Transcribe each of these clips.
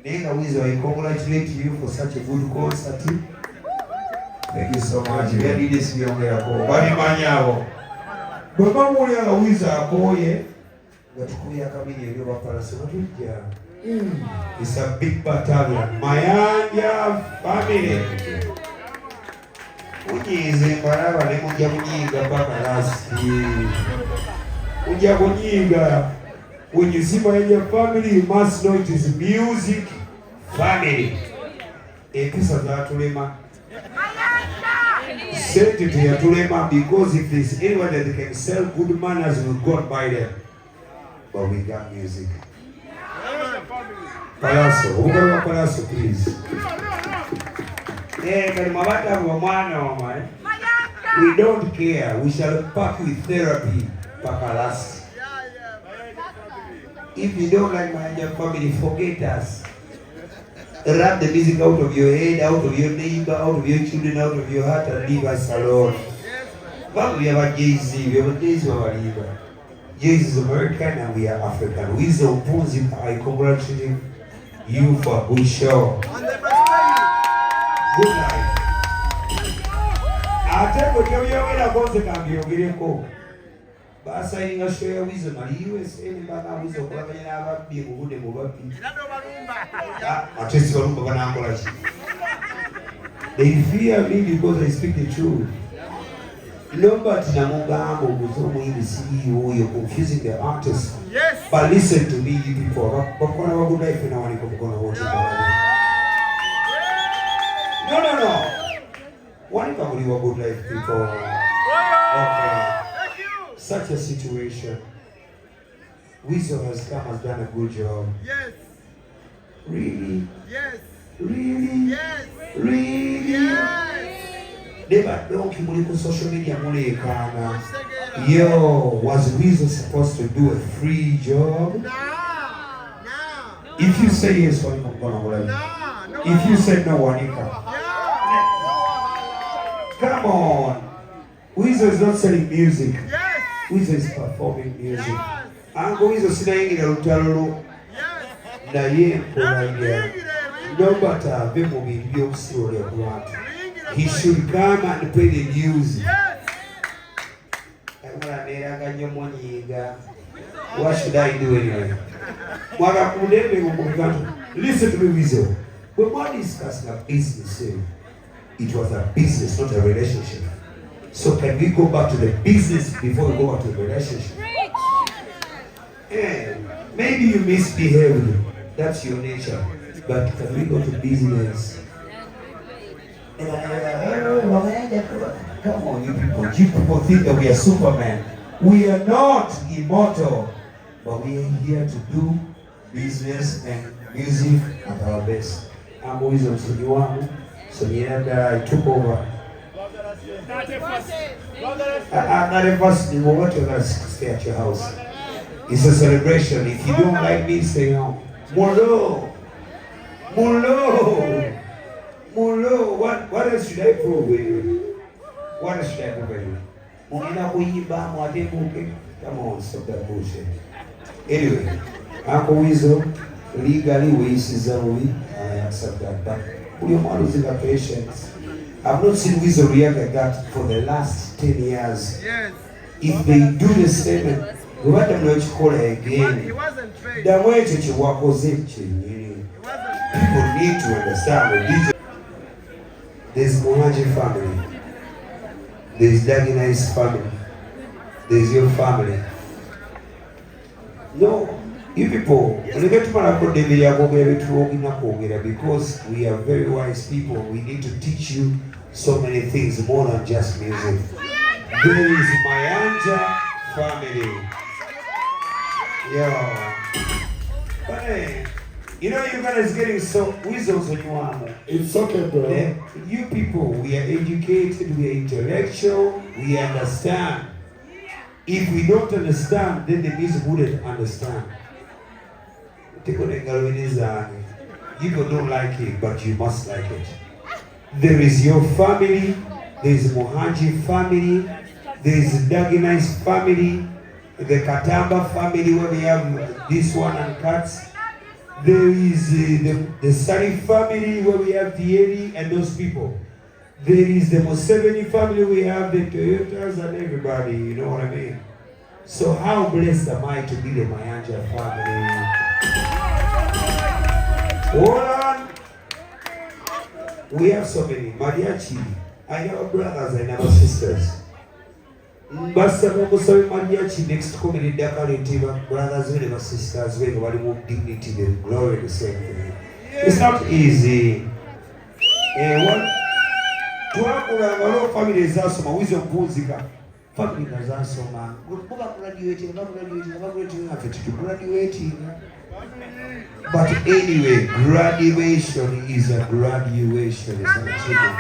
Nenga Wizo, I congratulate you for such a good concert. Thank you so much. Really this byongera ko. Bali manyabo. Baba muli ala Wizo akoye. Gatukuya kabiri ebyo bapalasi batujja. It's a big battalion. Mayanja family. Unyize mbaraba ne mujja kunyiga paka lasi. Ujja kunyiga. When you see Mayanja family, you must know it is music family. Ekisa za tulema. Sente to ya tulema, because if there's anyone that can sell good manners, will go and buy them. But we got music. Palaso, ugawa Palaso, please. We don't care. We shall pack with therapy. Pakalas. If you don't like Mayanja family, forget us. Rub the music out of your head, out of your neighbor, out of your children, out of your heart, and leave us alone. But we have a Jay-Z, we have a Jay-Z over here. Jay-Z is American and we are African. We are opposing. I congratulate you for a good show. Good night. I tell you, you're going to go. Basa inga show ya Wizo na USA ni bana Wizo kwa kanya ababi mubude mubabi. Atesi barumba bana angola chi. They fear me because I speak the truth. Lomba tina mugambo guzomu ili CEO, you're confusing the artists. Yes. But listen to me, you people. Bakona wa good life na wani bakona wote. No. Wani kabuli wa good life people. Okay. Such a situation. Wizo has come, has done a good job. Yes. Really? Yes. Really? Yes. Really? Yes. Never don't you social media money. Yo, was Wizo supposed to do a free job? No. If you say yes, I'm not gonna. No. If you say no, Wanika. Come on. Wizo is not selling music. Yes. Wizo is performing music. Ango Wizo sinaingi na utalolo. Na ye mporaja. Nobata vemo video usio ya kuwatu. He should come and play the music. What should I do anyway? Listen to me, Wizo. When we're discussing a business, it was a business, not a relationship. So can we go back to the business before we go back to the relationship? Yeah, maybe you misbehaved. That's your nature. But can we go to business? Come on, you people. You people think that we are Superman. We are not immortal. But we are here to do business and music at our best. I'm always on Sunyiwamu. So I took over. I'm not a first. You want to stay at your house. It's a celebration. If you don't like me, say no. Molo. What else should I prove with you? What else should I prove with you? Come on, stop that bullshit. Anyway, Uncle Wizo, legally we I accept that. But your mom is in the patience. I've not seen Wizo react like that for the last 10 years. Yes. If they do the same, we want them to call it again. He wasn't trained. The way to work was it. People need to understand the there's Mohaji family. There's Daginai's family. There's your family. No, you people, because we are very wise people, we need to teach you so many things more than just music. There is Mayanja family. Yeah. But hey, you know you guys getting so Wizo's on your arm. It's okay, bro. You people, we are educated, we are intellectual, we understand. If we don't understand, then the music wouldn't understand. People don't like it, but you must like it. There is your family, there is Mohaji family, there is Daginai's family, the Katamba family where we have this one and cats. There is the Sari family where we have Thierry and those people. There is the Museveni family, we have the Toyotas and everybody, you know what I mean? So how blessed am I to be the Mayanja family? Hold on. We have so many. Mariachi. I have brothers and have sisters. Basaba Musabe Mariachi next community Dakar brothers and our sisters where we move dignity, the glory, the same thing. It's not easy. Twakula ngalo family zasoma wizo mpuzika. Family zasoma. Kuba graduating, graduating. But anyway, graduation is a graduation. It's an achievement.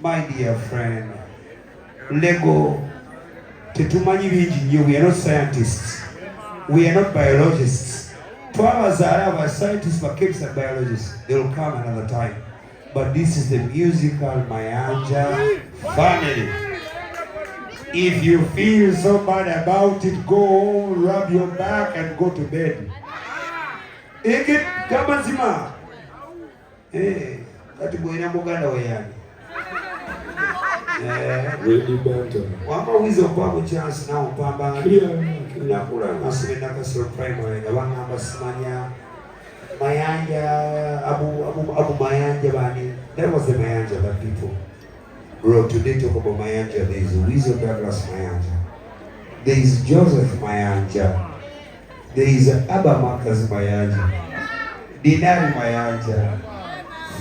My dear friend, Lego, we are not scientists. We are not biologists. Farmers are scientists, but kids are biologists. They will come another time. But this is the musical Mayanja family. If you feel so bad about it, go home, rub your back, and go to bed. Eke kama zima. Kati goina muganda weyani. Ready banter. Wama wizo kwa chance na upamba. Nakula nasubenda kasoro primary ngabanga basimanya Mayanja Abu Mayanja bani. That was the Mayanja that people. Bro, today talk about Mayanja. There is Wizo Douglas Mayanja. There is Joseph Mayanja. There is Abba Marcus Mayanja. Dinari Mayanja.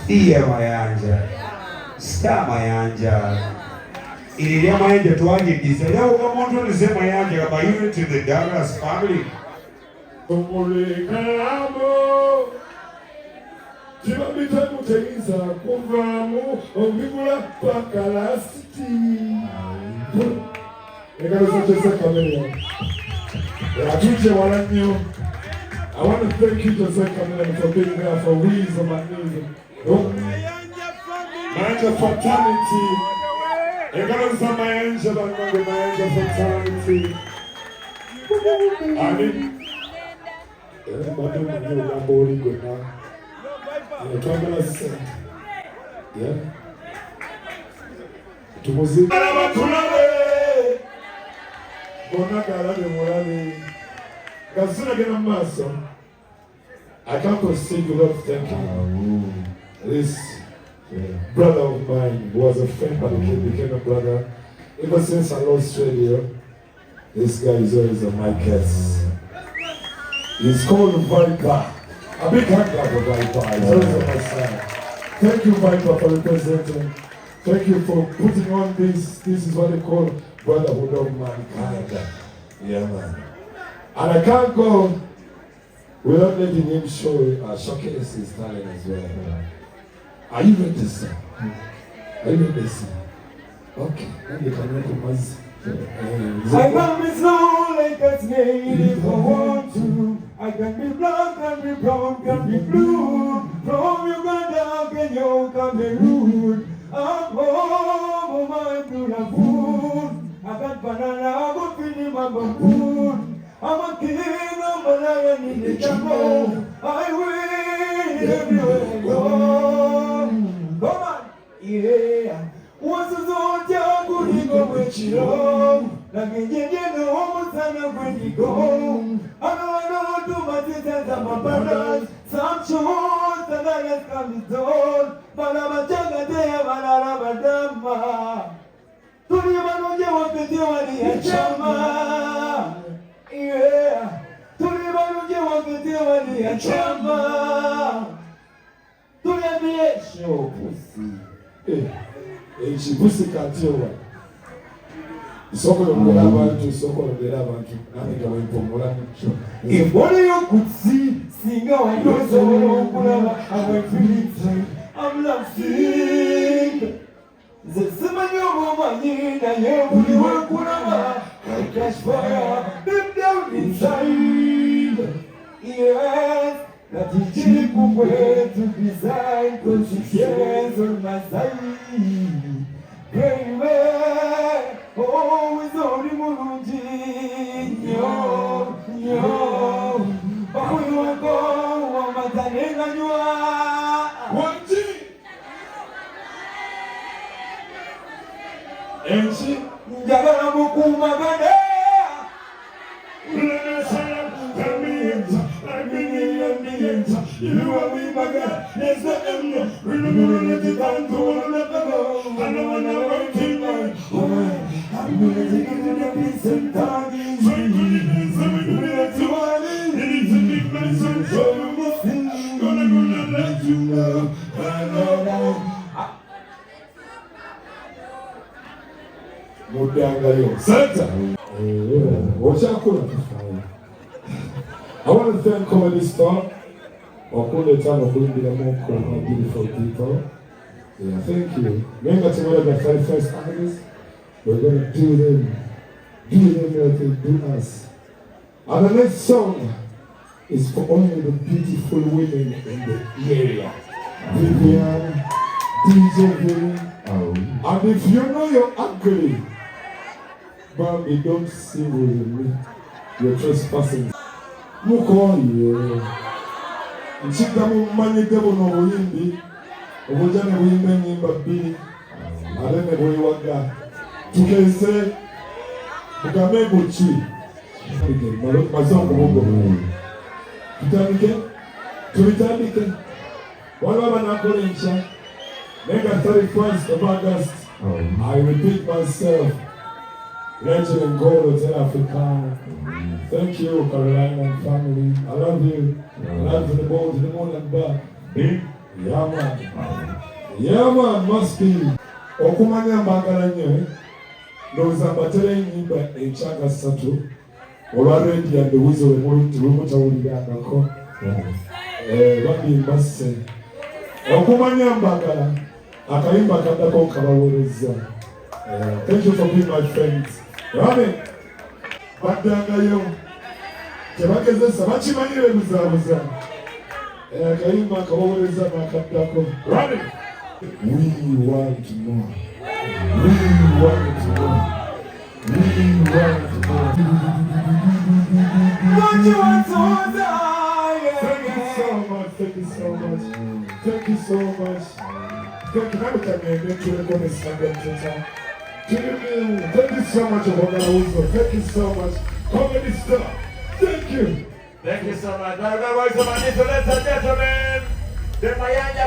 Thea Mayanja. Star Mayanja. Iliya Mayanja tuwaje giza. Leo kama mtu anasema Mayanja kama unit in the Douglas family. Chibabita muteiza kuvamu omibula pakalasiti. Ekaloza chesa kamera. Atuche walanyo. I want to thank you, Joseph Kamela, for being there for Wiz and Magnesia. Mayanja fraternity. Ekaloza Mayanja Bango Mayanja fraternity. Amen. Bado mwenye ulamboli gona. Tuambala sasa. Yeah. Tumuziki. Bona kala de morale. Kasuna gena maso. I can't say the Lord thank you. This brother of mine was a friend but became a brother. Ever since I lost Australia, this guy is always on my case. He's called Viper. A big hand clap for Viper. He's always on my side. Thank you, Viper, for representing. Thank you for putting on this. This is what they call brotherhood of mankind. Yeah, man. And I can't go without letting him showcase his talent as well. Are you ready to sing? Are you ready to sing? Okay. Then you can recognize. I can be slow like a snail if I want to. I can be black, can be brown, can be blue. From Uganda, Kenya, Cameroon. I'm home, my beautiful. I got banana, I got feeling my food. I'm a king, I'm a lion in the jungle. I win everywhere I go. Come on, yeah. Once is on Jago, you go with you. Like in the home, son of when you go. I know to my sisters and my brothers. Some shows that I have come to do. But I'm a jaga there, but I'm a dama. To the man who you want to do a chama. Yeah. To the man who you want to do a chama. To the man show pussy. Chibusi katiwa. Isoko yongera abantu, isoko yongera abantu. Nami kama impomora nicho. If only you could see, sing out and do so I'm feeling I'm laughing. The Simanyo woman, I am you work I catch fire, deep down inside. Yes, that is cheap way to design, cause she shares on my side. Baby, oh, it's only Muruji, yo, oh, you are gone. Enchi njagala mukumagane Santa. I want to thank Comedy Store for the time of bringing them more beautiful people. Yeah, thank you. Remember to one of the 31st artists, we're going to do them like they do us. And the next song is for only the beautiful women in the area. Vivian, DJ Vinny. And if you know you're ugly, but you don't sing with me, you're trespassing. Mukoye. Nchika mumanye debo no buyimbi. Obujane buyimbe nyimba bbiri. Alene bwewaga. Tukeze. Mukame buchi. Mazongo mungo. Tutandike. Wala banakole ncha. Nega 31st of August. I repeat myself. Legend and gold Hotel Africana. Thank you, Carolina and family. I love you. I love you to the ball, to the moon and back. Yeah, man. Yeah, man, must be. Okumanya mbagala nyo. Ndoza mbatele nyimba echaga satu. Olwarendi and the wizard of Rumuta Uligako. Wabi mbase. Okumanya mbagala. Akaimba kadako kabawereza. Thank you for being my friends. Robin, Badangayo, Jabakazes, Samachimani, Muzabuza, Kaima Kawareza, Makatako. Robin, we want more. We want more. We want more. What you want to die? Thank you so much. Thank you so much. Thank you so much. Thank you. Thank you so much, Obama. Thank you so much. Comedy Star. Thank you. Thank you so much. Now, ladies and gentlemen, the Mayanja